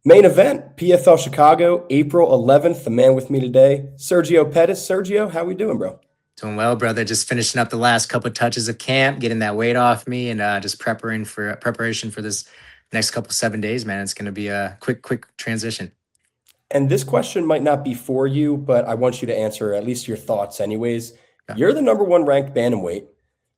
Main event, PFL Chicago, April 11th. The man with me today, Sergio Pettis. Sergio, how we doing, bro? Doing well, brother. Just finishing up the last couple of touches of camp, getting that weight off me, and just preparation for this next couple 7 days, man. It's gonna be a quick transition. And this question might not be for you, but I want you to answer at least your thoughts anyways. Yeah, You're the number one ranked bantamweight.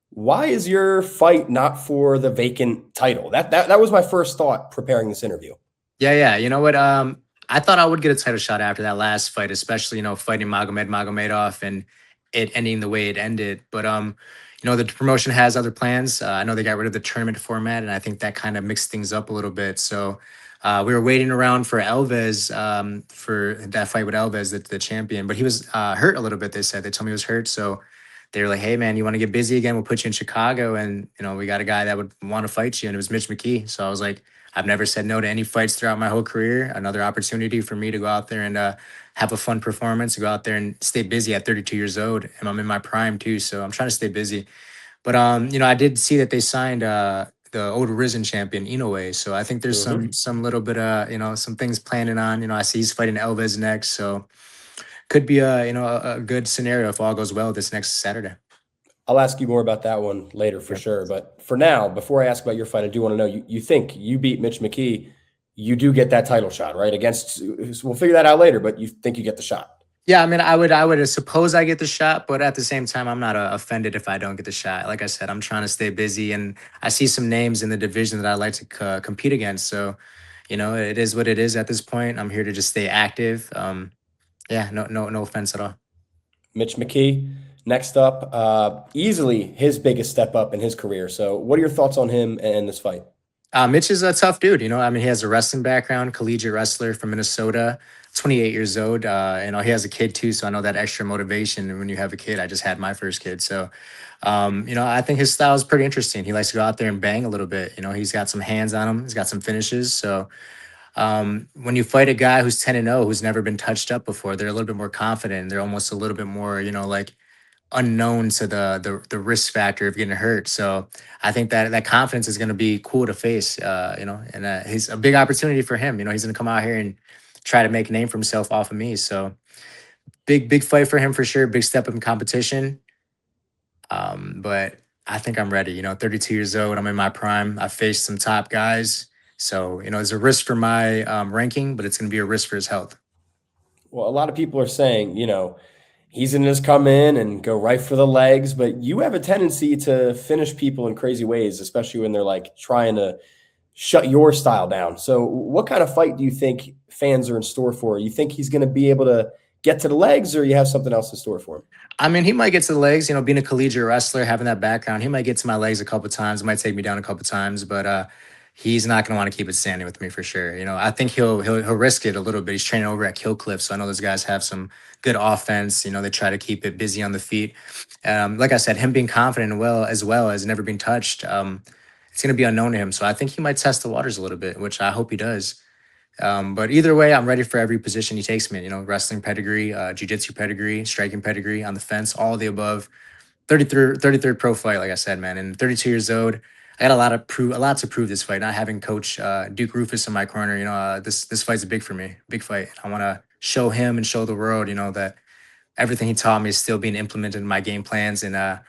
Why is your fight not for the vacant title? That was my first thought preparing this interview. yeah. You know what? I thought I would get a title shot after that last fight, especially fighting Magomedov and it ending the way it ended. But the promotion has other plans. I know they got rid of the tournament format, and I think that kind of mixed things up a little bit. So we were waiting around for Alves for that fight with Alves, the champion, but he was hurt a little bit. They told me he was hurt, so they were like, "Hey, man, you want to get busy again? We'll put you in Chicago, and we got a guy that would want to fight you." And it was Mitch McKee. So I was like, I've never said no to any fights throughout my whole career. Another opportunity for me to go out there and have a fun performance, go out there and stay busy at 32 years old, and I'm in my prime too. So I'm trying to stay busy. But I did see that they signed the old risen champion Inoue. So I think there's Mhm. some little bit some things planning on. I see he's fighting Elvis next, so could be a good scenario if all goes well this next Saturday. I'll ask you more about that one later for Yep. sure. But for now, before I ask about your fight, I do want to know you think you beat Mitch McKee, you do get that title shot, right? Against, we'll figure that out later, but you think you get the shot. Yeah, I mean, I would suppose I get the shot, but at the same time, I'm not offended if I don't get the shot. Like I said, I'm trying to stay busy, and I see some names in the division that I like to compete against. So, it is what it is at this point. I'm here to just stay active. Yeah, no offense at all. Mitch McKee, next up, easily his biggest step up in his career. So, what are your thoughts on him and this fight? Mitch is a tough dude. I mean, he has a wrestling background, collegiate wrestler from Minnesota, 28 years old. He has a kid too, so I know that extra motivation. And when you have a kid, I just had my first kid, so I think his style is pretty interesting. He likes to go out there and bang a little bit. He's got some hands on him. He's got some finishes. So when you fight a guy who's 10-0, who's never been touched up before, they're a little bit more confident. They're almost a little bit more, like unknown to the risk factor of getting hurt. So I think that confidence is going to be cool to face. And he's a big opportunity for him. He's going to come out here and try to make a name for himself off of me. So big fight for him for sure. Big step up in competition. But I think I'm ready. 32 years old. I'm in my prime. I faced some top guys. So there's a risk for my ranking, but it's going to be a risk for his health. Well, a lot of people are saying, he's going to just come in and go right for the legs, but you have a tendency to finish people in crazy ways, especially when they're like trying to shut your style down. So, what kind of fight do you think fans are in store for? You think he's going to be able to get to the legs, or you have something else in store for him? I mean, he might get to the legs, being a collegiate wrestler, having that background. He might get to my legs a couple times. It might take me down a couple times, but he's not going to want to keep it standing with me for sure. I think he'll risk it a little bit. He's training over at Kill Cliff, so I know those guys have some good offense. They try to keep it busy on the feet. Like I said, him being confident and well as never been touched. It's going to be unknown to him, so I think he might test the waters a little bit, which I hope he does. But either way, I'm ready for every position he takes me in. Wrestling pedigree, jiu-jitsu pedigree, striking pedigree, on the fence, all of the above. 33rd pro fight, like I said, man. And 32 years old. I got a lot to prove this fight. Not having Coach Duke Roufus in my corner, this fight's big for me, big fight. I want to show him and show the world, that everything he taught me is still being implemented in my game plans. And yeah,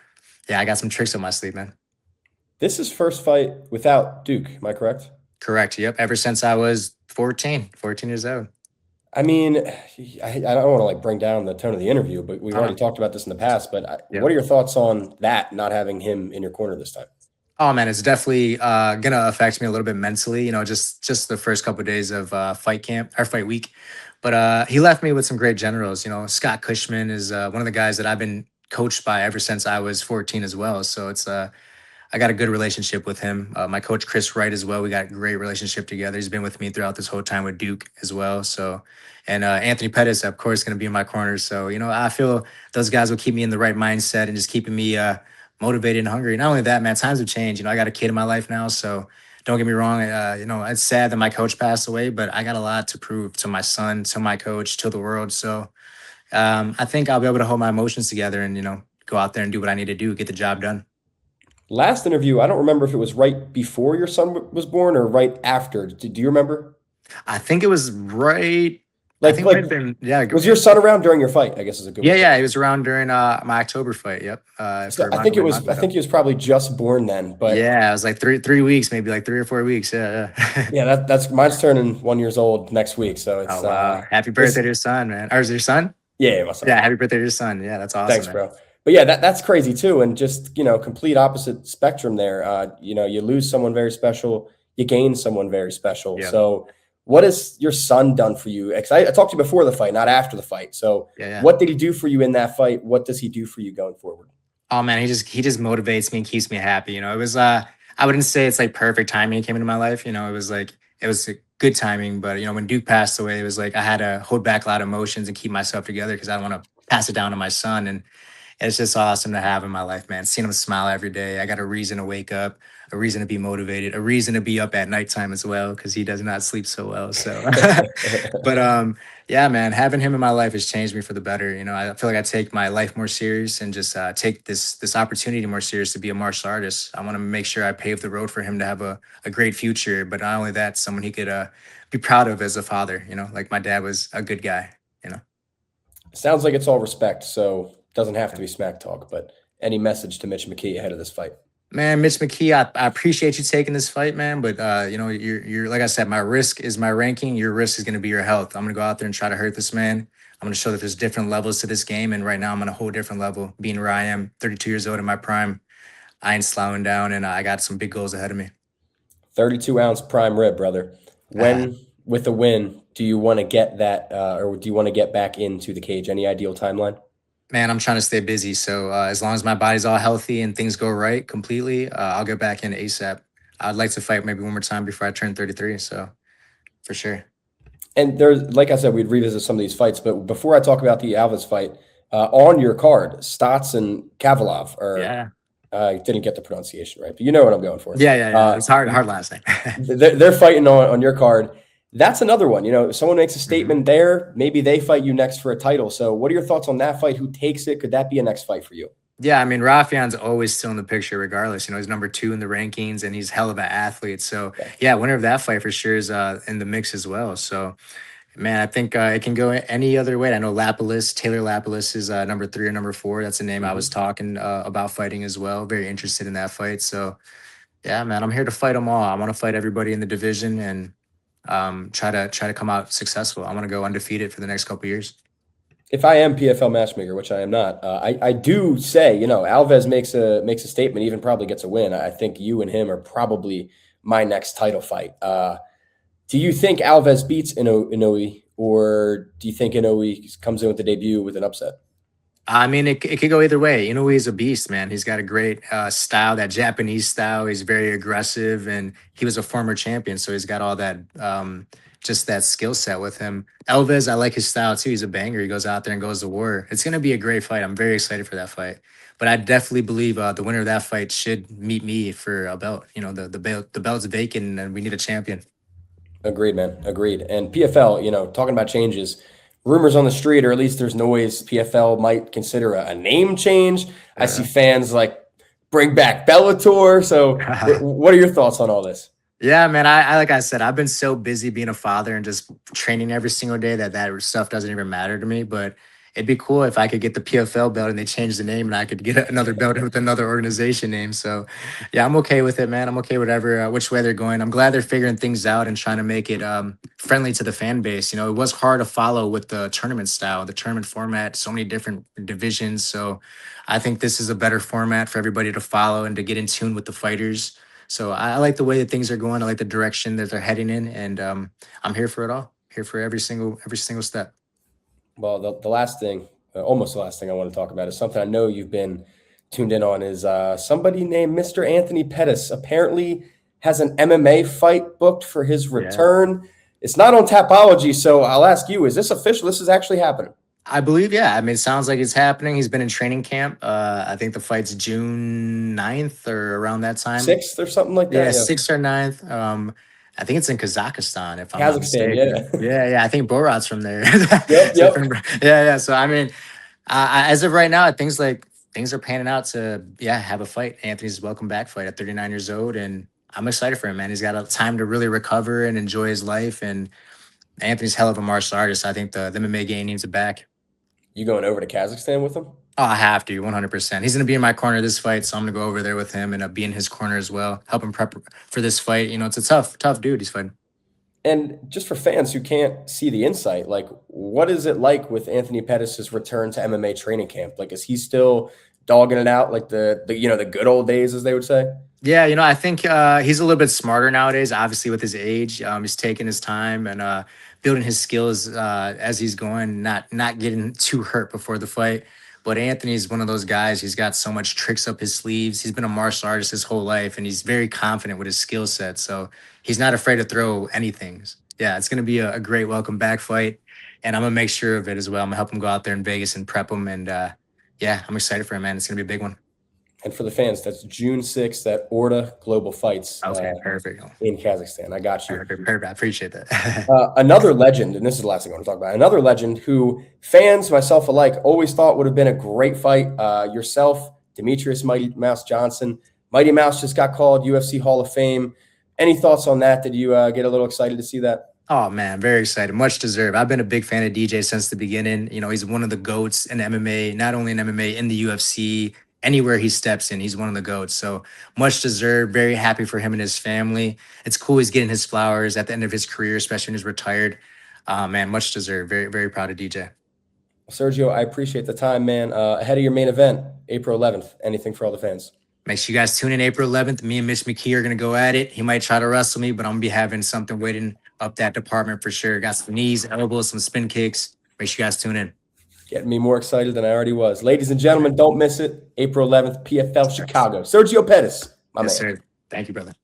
I got some tricks up my sleeve, man. This is first fight without Duke. Am I correct? Correct. Yep. Ever since I was 14 years old. I mean, I don't want to like bring down the tone of the interview, but we've already talked about this in the past. But Yep. what are your thoughts on that, not having him in your corner this time? Oh man, it's definitely gonna affect me a little bit mentally. Just the first couple of days of fight camp or fight week. But he left me with some great generals. Scott Cushman is one of the guys that I've been coached by ever since I was 14 as well. So it's I got a good relationship with him. My coach Chris Wright as well. We got a great relationship together. He's been with me throughout this whole time with Duke as well. So, and Anthony Pettis, of course, going to be in my corner. So, I feel those guys will keep me in the right mindset and just keeping me motivated and hungry. Not only that, man, times have changed. I got a kid in my life now, so don't get me wrong. It's sad that my coach passed away, but I got a lot to prove to my son, to my coach, to the world. So, I think I'll be able to hold my emotions together and go out there and do what I need to do, get the job done. Last interview, I don't remember if it was right before your son was born or right after. Do you remember? I think it was right. I Like think it might like have been, yeah. was your son around during your fight? I guess is a good way Yeah, to put yeah. it. It was around during my October fight. Yep. So For my I think title. he was probably just born then, but Yeah, it was like three weeks, maybe like 3 or 4 weeks. Yeah, yeah. yeah, that's mine's turning 1 year old next week. So Oh wow. Happy it's birthday to your son, man. Or is it your son? yeah, my son. Yeah, happy birthday to your son. Yeah, that's awesome, Thanks, man. bro. But yeah, that's crazy too. And just, complete opposite spectrum there. You lose someone very special, you gain someone very special. Yeah. So what has your son done for you? 'Cause I talked to you before the fight, not after the fight. So Yeah, yeah. what did he do for you in that fight? What does he do for you going forward? Oh man, he just motivates me and keeps me happy. It was I wouldn't say it's like perfect timing he came into my life. It was like it was a good timing, but when Duke passed away, it was like I had to hold back a lot of emotions and keep myself together because I want to pass it down to my son. And it's just awesome to have in my life, man. Seeing him smile every day. I got a reason to wake up, a reason to be motivated, a reason to be up at nighttime as well, because he does not sleep so well. So, but yeah, man, having him in my life has changed me for the better. I feel like I take my life more serious and just take this opportunity more serious to be a martial artist. I want to make sure I pave the road for him to have a great future, but not only that, someone he could be proud of as a father. Like my dad was a good guy. You know. Sounds like it's all respect, so doesn't have to be smack talk, but any message to Mitch McKee ahead of this fight? Man, Mitch McKee, I appreciate you taking this fight, man. But you're like I said, my risk is my ranking. Your risk is gonna be your health. I'm gonna go out there and try to hurt this man. I'm gonna show that there's different levels to this game. And right now I'm on a whole different level. Being where I am, 32 years old in my prime, I ain't slowing down and I got some big goals ahead of me. 32-ounce prime rib, brother. When with a win, do you want to get that, or do you want to get back into the cage? Any ideal timeline? Man, I'm trying to stay busy. So as long as my body's all healthy and things go right completely, I'll get back in ASAP. I'd like to fight maybe one more time before I turn 33. So for sure. And there's, like I said, we'd revisit some of these fights, but before I talk about the Alves fight, on your card, Stotts and Kavalov, or Yeah. I didn't get the pronunciation right, but you know what I'm going for. Yeah, yeah, yeah. It's hard last name. They're fighting on your card. That's another one. If someone makes a Mhm. statement there, maybe they fight you next for a title. So, what are your thoughts on that fight? Who takes it? Could that be a next fight for you? Yeah, I mean, Rafian's always still in the picture regardless. He's number two in the rankings and he's hell of an athlete. So, Yeah. yeah, winner of that fight for sure is in the mix as well. So, man, I think it can go any other way. I know Taylor Lapilus is number three or number four. That's a name I was Mhm. talking about fighting as well. Very interested in that fight. So, yeah, man, I'm here to fight them all. I want to fight everybody in the division and try to come out successful. I want to go undefeated for the next couple years. If I am PFL matchmaker, which I am not, I do say, Alves makes a statement, even probably gets a win. I think you and him are probably my next title fight. Do you think Alves beats Inoue, or do you think Inoue comes in with the debut with an upset? I mean, it could go either way. He's a beast, man. He's got a great style, that Japanese style. He's very aggressive, and he was a former champion, so he's got all that, just that skill set with him. Elvis, I like his style too. He's a banger. He goes out there and goes to war. It's going to be a great fight. I'm very excited for that fight. But I definitely believe the winner of that fight should meet me for a belt. The belt's vacant, and we need a champion. Agreed, man. Agreed. And PFL, talking about changes, rumors on the street, or at least there's noise PFL might consider a name change. I see fans like bring back Bellator. So, what are your thoughts on all this? Yeah, man. I like I said, I've been so busy being a father and just training every single day that stuff doesn't even matter to me. But it'd be cool if I could get the PFL belt and they change the name and I could get another belt with another organization name. So, yeah, I'm okay with it, man. I'm okay whatever which way they're going. I'm glad they're figuring things out and trying to make it friendly to the fan base. It was hard to follow with the tournament style, the tournament format, so many different divisions. So, I think this is a better format for everybody to follow and to get in tune with the fighters. So I like the way that things are going. I like the direction that they're heading in, and I'm here for it all. Here for every single step. Well, the last thing, almost the last thing I want to talk about is something I know you've been tuned in on is somebody named Mr. Anthony Pettis apparently has an MMA fight booked for his Yeah. return. It's not on Tapology, so I'll ask you, is this official? This is actually happening. I believe, yeah. I mean, it sounds like it's happening. He's been in training camp. I think the fight's June 9th or around that time. 6th or something like Yeah, that. Yeah. 6th or 9th. I think it's in Kazakhstan, if I'm not Kazakhstan, mistaken. yeah. Yeah, yeah. I think Borat's from there. Yep, So yep. yeah, yeah. So I mean, as of right now, things are panning out to have a fight. Anthony's welcome back fight at 39 years old, and I'm excited for him, man. He's got a time to really recover and enjoy his life. And Anthony's hell of a martial artist. I think the MMA game needs it back. You going over to Kazakhstan with him? Oh, I have to, 100%. He's going to be in my corner this fight, so I'm going to go over there with him and be in his corner as well, help him prep for this fight. You know, it's a tough dude he's fighting. And just for fans who can't see the insight, like, what is it like with Anthony Pettis' return to MMA training camp? Like, is he still dogging it out like the good old days, as they would say? Yeah, I think he's a little bit smarter nowadays, obviously with his age. He's taking his time and building his skills as he's going, not getting too hurt before the fight. But Anthony's one of those guys. He's got so much tricks up his sleeves. He's been a martial artist his whole life, and he's very confident with his skill set. So he's not afraid to throw anything. Yeah, it's going to be a great welcome back fight, and I'm gonna make sure of it as well. I'm gonna help him go out there in Vegas and prep him. And yeah, I'm excited for him, man. It's gonna be a big one. And for the fans, that's June 6th at Orta Global Fights Okay, perfect. in Kazakhstan. I got you. Perfect. I appreciate that. Another legend, and this is the last thing I want to talk about, another legend who fans, myself alike, always thought would have been a great fight. Yourself, Demetrius Mighty Mouse Johnson. Mighty Mouse just got called UFC Hall of Fame. Any thoughts on that? Did you get a little excited to see that? Oh man, very excited. Much deserved. I've been a big fan of DJ since the beginning. You know, he's one of the GOATs in MMA, not only in MMA, in the UFC, anywhere he steps in, he's one of the GOATs. So much deserved. Very happy for him and his family. It's cool he's getting his flowers at the end of his career, especially when he's retired. Man, much deserved. Very, very proud of DJ. Sergio, I appreciate the time, man. Ahead of your main event, April 11th, anything for all the fans? Make sure you guys tune in April 11th. Me and Mitch McKee are going to go at it. He might try to wrestle me, but I'm going to be having something waiting up that department for sure. Got some knees, elbows, some spin kicks. Make sure you guys tune in. Getting me more excited than I already was. Ladies and gentlemen, don't miss it. April 11th, PFL Chicago. Sergio Pettis, my man. Yes, sir. Thank you, brother.